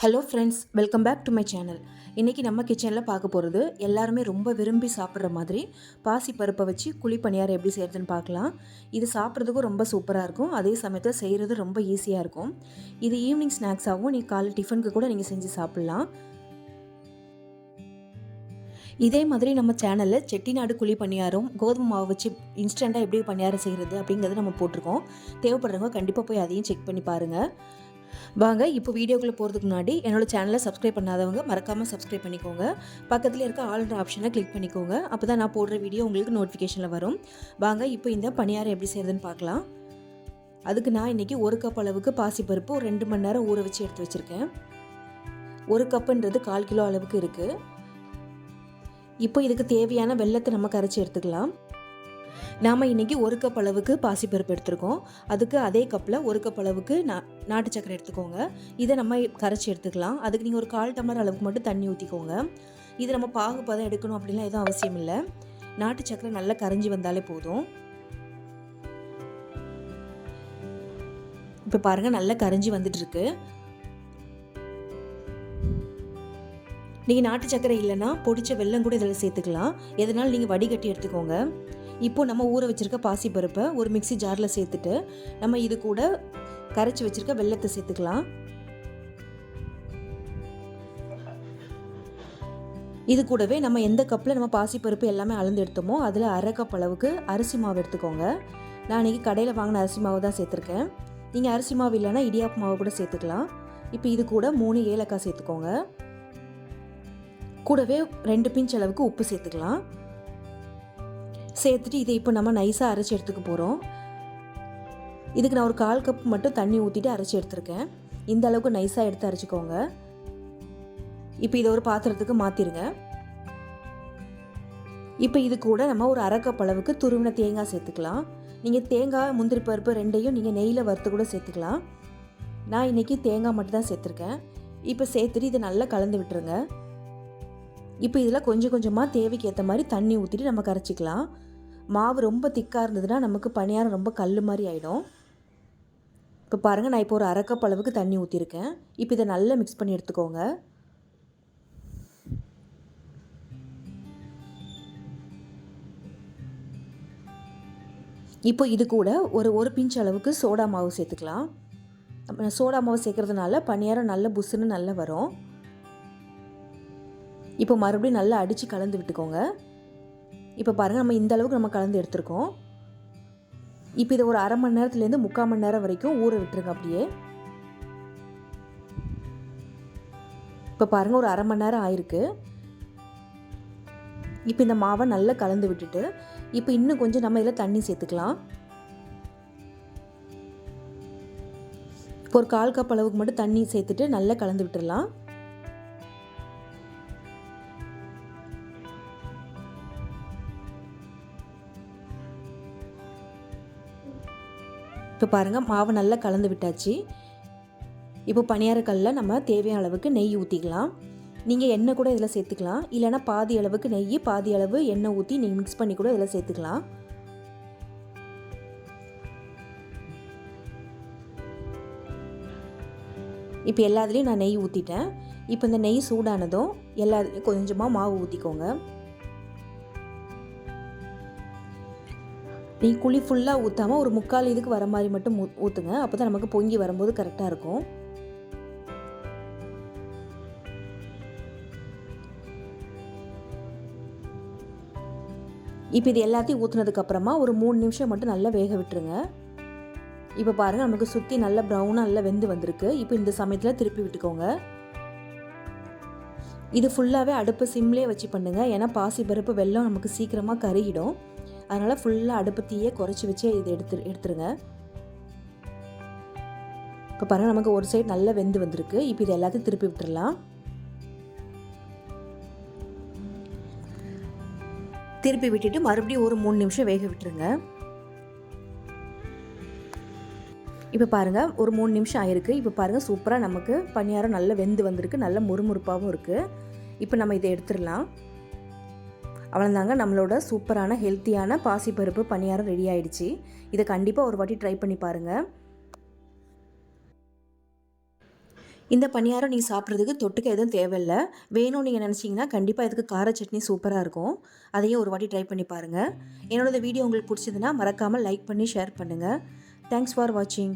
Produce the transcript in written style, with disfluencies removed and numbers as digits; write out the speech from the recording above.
Hello friends, welcome back to my channel. இன்றைக்கி நம்ம கிச்சனில் பார்க்க போகிறது எல்லாருமே ரொம்ப விரும்பி சாப்பிட்ற மாதிரி பாசி பருப்பை வச்சு குழி பணியாரம் எப்படி செய்கிறதுன்னு பார்க்கலாம். இது சாப்பிட்றதுக்கும் ரொம்ப சூப்பராக இருக்கும், அதே சமயத்தில் செய்கிறது ரொம்ப ஈஸியாக இருக்கும். இது ஈவினிங் ஸ்நாக்ஸாகவும் நீங்கள் காலை டிஃபனுக்கு கூட நீங்கள் செஞ்சு சாப்பிட்லாம். இதே மாதிரி நம்ம சேனலில் செட்டிநாடு குழி பணியாரம் கோதுமை மாவு வச்சு இன்ஸ்டண்ட்டாக எப்படி பணியாரம் செய்கிறது அப்படிங்கிறத நம்ம போட்டிருக்கோம். தேவைப்படுறவங்க கண்டிப்பாக போய் அதையும் செக் பண்ணி பாருங்கள். வாங்க இப்போ வீடியோக்குள்ளே போகிறதுக்கு முன்னாடி என்னோடய சேனலை சப்ஸ்கிரைப் பண்ணாதவங்க மறக்காமல் சப்ஸ்கிரைப் பண்ணிக்கோங்க. பக்கத்தில் இருக்க ஆல்ன்ற ஆப்ஷனை கிளிக் பண்ணிக்கோங்க. அப்போ தான் நான் போடுற வீடியோ உங்களுக்கு நோட்டிஃபிகேஷனில் வரும். வாங்க இப்போ இந்த பணியாரம் எப்படி செய்கிறதுன்னு பார்க்கலாம். அதுக்கு நான் இன்றைக்கி 1 கப் அளவுக்கு பாசிப்பருப்பு ஒரு 2 மணி நேரம் ஊற வச்சு எடுத்து வச்சுருக்கேன். 1 கப்புன்றது 1/4 கிலோ அளவுக்கு இருக்குது. இப்போ இதுக்கு தேவையான வெல்லத்தை நம்ம கரைச்சி எடுத்துக்கலாம். நாம் இன்றைக்கி 1 கப் அளவுக்கு பாசிப்பருப்பு எடுத்துருக்கோம். அதுக்கு அதே கப்பில் 1 கப் அளவுக்கு நாட்டு சக்கரை எடுத்துக்கோங்க. இதை நம்ம கரைச்சி எடுத்துக்கலாம். அதுக்கு நீங்கள் ஒரு 1/4 டம்ளர் அளவுக்கு மட்டும் தண்ணி ஊற்றிக்கோங்க. இது நம்ம பாகுபதம் எடுக்கணும் அப்படின்லாம் எதுவும் அவசியம் இல்லை. நாட்டு சக்கரை நல்லா கரைஞ்சி வந்தாலே போதும். இப்போ பாருங்கள், நல்லா கரைஞ்சி வந்துட்டுருக்கு. நீங்கள் நாட்டு சக்கரை இல்லைன்னா பொடிச்ச வெல்லம் கூட இதில் சேர்த்துக்கலாம். எதனால நீங்கள் வடிகட்டி எடுத்துக்கோங்க. இப்போது நம்ம ஊற வச்சுருக்க பாசிப்பருப்பை ஒரு மிக்ஸி ஜாரில் சேர்த்துட்டு நம்ம இது கூட கரைச்சி வச்சுருக்க வெல்லத்தை சேர்த்துக்கலாம். இது கூடவே நம்ம எந்த கப்பில் நம்ம பாசிப்பருப்பு எல்லாமே அளந்து எடுத்தோமோ அதில் 1/2 கப் அளவுக்கு அரிசி மாவு எடுத்துக்கோங்க. நான் இன்றைக்கி கடையில் வாங்கின அரிசி மாவு தான் சேர்த்துருக்கேன். நீங்கள் அரிசி மாவு இல்லைன்னா இடியாப்பு மாவு கூட சேர்த்துக்கலாம். இப்போ இது கூட 3 ஏலக்காய் சேர்த்துக்கோங்க. கூடவே 2 பிஞ்ச் அளவுக்கு உப்பு சேர்த்துக்கலாம். சேர்த்துட்டு இதை இப்போ நம்ம நைஸாக அரைச்சி எடுத்துக்க போகிறோம். இதுக்கு நான் ஒரு 1/4 கப் மட்டும் தண்ணி ஊற்றிட்டு அரைச்சி எடுத்துருக்கேன். இந்த அளவுக்கு நைஸாக எடுத்து அரைச்சிக்கோங்க. இப்போ இதை ஒரு பாத்திரத்துக்கு மாற்றிடுங்க. இப்போ இது கூட நம்ம ஒரு 1/2 கப் அளவுக்கு துருவின தேங்காய் சேர்த்துக்கலாம். நீங்கள் தேங்காய் முந்திரி பருப்பு ரெண்டையும் நீங்கள் நெய்யில் வறுத்து கூட சேர்த்துக்கலாம். நான் இன்றைக்கி தேங்காய் மட்டும் தான் சேர்த்துருக்கேன். இப்போ சேர்த்துட்டு இதை நல்லா கலந்து விட்டுருங்க. இப்போ இதில் கொஞ்சம் கொஞ்சமாக தேவைக்கு ஏற்ற மாதிரி தண்ணி ஊற்றிட்டு நம்ம கரைச்சிக்கலாம். மாவு ரொம்ப திக்காக இருந்ததுன்னா நமக்கு பணியாரம் ரொம்ப கல் மாதிரி ஆகிடும். இப்போ பாருங்கள், நான் இப்போ ஒரு 1/2 கப் அளவுக்கு தண்ணி ஊற்றிருக்கேன். இப்போ இதை நல்லா மிக்ஸ் பண்ணி எடுத்துக்கோங்க. இப்போ இது கூட ஒரு பிஞ்ச் அளவுக்கு சோடா மாவு சேர்த்துக்கலாம். சோடா மாவு சேர்க்கறதுனால பணியாரம் நல்ல புஸ்ஸுன்னு நல்லா வரும். இப்போ மறுபடியும் நல்லா அடித்து கலந்து விட்டுக்கோங்க. இப்போ பாருங்கள், நம்ம இந்த அளவுக்கு நம்ம கலந்து எடுத்துருக்கோம். இப்போ இதை ஒரு 1/2 மணி நேரத்துலேருந்து 3/4 மணி நேரம் வரைக்கும் ஊற விட்டுருங்க. அப்படியே இப்போ பாருங்கள், ஒரு 1/2 மணி நேரம் ஆயிருக்கு. இப்போ இந்த மாவை நல்லா கலந்து விட்டுட்டு இப்போ இன்னும் கொஞ்சம் நம்ம இதில் தண்ணி சேர்த்துக்கலாம். இப்போ ஒரு 1/4 கப் அளவுக்கு மட்டும் தண்ணி சேர்த்துட்டு நல்லா கலந்து விட்டுடலாம். இப்போ பாருங்கள், மாவு நல்லா கலந்து விட்டாச்சு. இப்போ பணியாரக்கல்லில் நம்ம தேவையான அளவுக்கு நெய் ஊற்றிக்கலாம். நீங்கள் எண்ணெய் கூட இதில் சேர்த்துக்கலாம். இல்லைனா பாதி அளவுக்கு நெய் பாதி அளவு எண்ணெய் ஊற்றி நீங்கள் மிக்ஸ் பண்ணி கூட இதில் சேர்த்துக்கலாம். இப்போ எல்லாத்துலேயும் நான் நெய் ஊற்றிட்டேன். இப்போ இந்த நெய் சூடானதும் எல்லாத்துலேயும் கொஞ்சமாக மாவு ஊற்றிக்கோங்க. நீங்கள் குழி ஃபுல்லாக ஊற்றாமல் ஒரு 3/4 இதுக்கு வர மாதிரி மட்டும் ஊற்றுங்க. அப்போ தான் நமக்கு பொங்கி வரும்போது கரெக்டாக இருக்கும். இப்போ இது எல்லாத்தையும் ஊற்றுனதுக்கப்புறமா ஒரு 3 நிமிஷம் மட்டும் நல்லா வேக விட்டுருங்க. இப்போ பாருங்கள், நமக்கு சுற்றி நல்லா ப்ரௌனாக நல்லா வெந்து வந்திருக்கு. இப்போ இந்த சமயத்தில் திருப்பி விட்டுக்கோங்க. இது ஃபுல்லாகவே அடுப்பு சிம்லேயே வச்சு பண்ணுங்கள். ஏன்னா பாசிப்பருப்பு வெல்லம் நமக்கு சீக்கிரமாக கருகிடும். அதனால் ஃபுல்லாக அடுப்பு தீயை குறைச்சி வச்சு இதை எடுத்துருங்க. இப்போ பாருங்கள், நமக்கு ஒரு சைடு நல்லா வெந்து வந்திருக்கு. இப்போ இது எல்லாத்தையும் திருப்பி விட்டுடலாம். திருப்பி விட்டுட்டு மறுபடியும் ஒரு 3 நிமிஷம் வேக விட்டுருங்க. இப்போ பாருங்கள், ஒரு 3 நிமிஷம் ஆயிருக்கு. இப்போ பாருங்கள், சூப்பராக நமக்கு பணியாரம் நல்லா வெந்து வந்திருக்கு. நல்ல முறுமுறுப்பாகவும் இருக்குது. இப்போ நம்ம இதை எடுத்துடலாம். அவ்வளோதாங்க, நம்மளோட சூப்பரான ஹெல்த்தியான பாசிப்பருப்பு பணியாரம் ரெடி ஆகிடுச்சு. இதை கண்டிப்பாக ஒரு வாட்டி ட்ரை பண்ணி பாருங்கள். இந்த பணியாரம் நீங்கள் சாப்பிட்றதுக்கு தொட்டுக்க எதுவும் தேவையில்லை. வேணும்னு நீங்கள் நினச்சிங்கன்னா கண்டிப்பாக இதுக்கு கார சட்னி சூப்பராக இருக்கும். அதையும் ஒரு வாட்டி ட்ரை பண்ணி பாருங்கள். என்னோட வீடியோ உங்களுக்கு பிடிச்சதுன்னா மறக்காமல் லைக் பண்ணி ஷேர் பண்ணுங்கள். தேங்க்ஸ் ஃபார் வாட்சிங்.